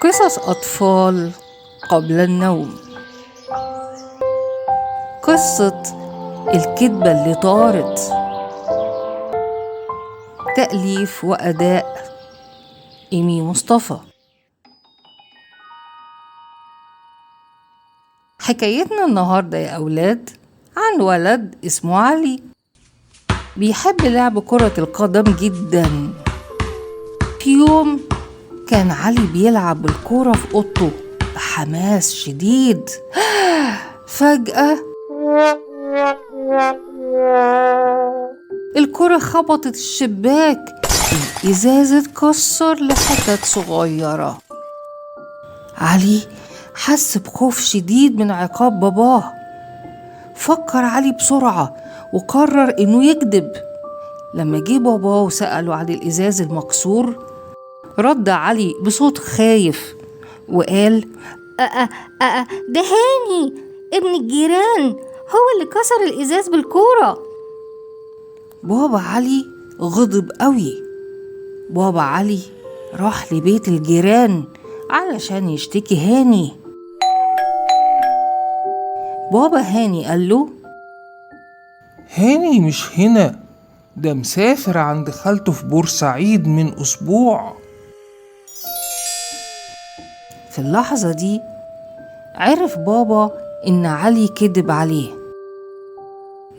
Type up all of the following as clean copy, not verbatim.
قصص أطفال قبل النوم. قصة الكدبة اللي طارت. تأليف وأداء إيمي مصطفى. حكايتنا النهاردة يا أولاد عن ولد اسمه علي، بيحب لعب كرة القدم جدا. في يوم كان علي بيلعب بالكرة في أوضته بحماس شديد. فجأة الكرة خبطت الشباك، الإزاز اتكسر لحتت صغيرة. علي حس بخوف شديد من عقاب باباه. فكر علي بسرعة وقرر إنه يكذب. لما جه باباه وسأله عن الإزاز المكسور، رد علي بصوت خايف وقال: ده هاني ابن الجيران هو اللي كسر الإزاز بالكورة. بابا علي غضب قوي. بابا علي راح لبيت الجيران علشان يشتكي هاني. بابا هاني قال له: هاني مش هنا، ده مسافر عند خالته في بورسعيد من أسبوع. في اللحظة دي عرف بابا إن علي كذب عليه.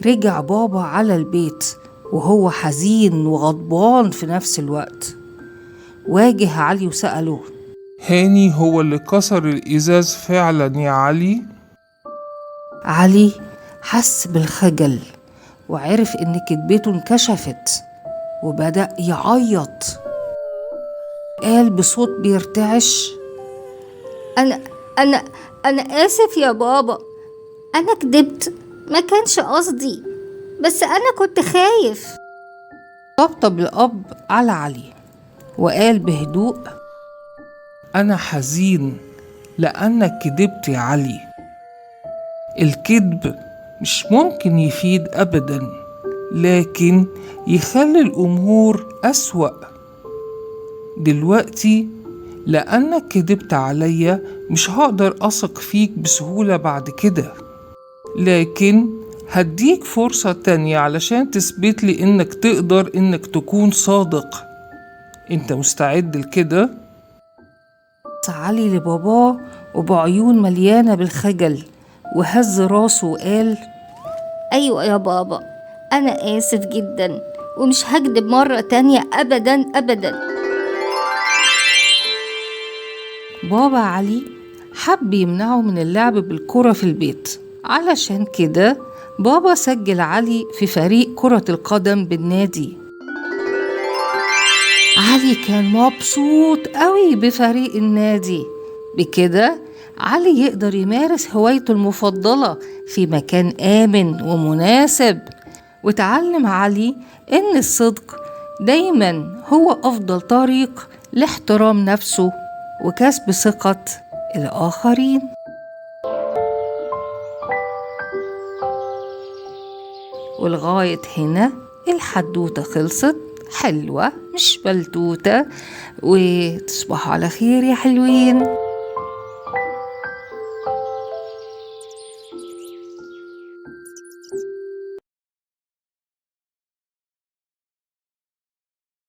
رجع بابا على البيت وهو حزين وغضبان في نفس الوقت. واجه علي وسأله: هاني هو اللي كسر الإزاز فعلا يا علي؟ علي حس بالخجل وعرف إن كذبته انكشفت وبدأ يعيط. قال بصوت بيرتعش: أنا أنا أنا آسف يا بابا، أنا كدبت، ما كانش قصدي، بس أنا كنت خايف. طبطب الأب على علي وقال بهدوء: أنا حزين لأنك كدبت يا علي. الكذب مش ممكن يفيد أبدا، لكن يخلي الأمور أسوأ. دلوقتي لأنك كدبت عليا مش هقدر أثق فيك بسهولة بعد كده، لكن هديك فرصة تانية علشان تثبت لي إنك تقدر إنك تكون صادق. أنت مستعد لكده؟ علي لباباه وبعيون مليانة بالخجل وهز راسه وقال: أيوة يا بابا، أنا آسف جدا ومش هكدب مرة تانية أبدا أبدا. بابا علي حب يمنعه من اللعب بالكرة في البيت، علشان كده بابا سجل علي في فريق كرة القدم بالنادي. علي كان مبسوط قوي بفريق النادي. بكده علي يقدر يمارس هوايته المفضلة في مكان آمن ومناسب. وتعلم علي إن الصدق دايما هو أفضل طريق لاحترام نفسه وكسب ثقة الآخرين. ولغاية هنا الحدوتة خلصت. حلوة مش بلتوتة. وتصبحوا على خير يا حلوين.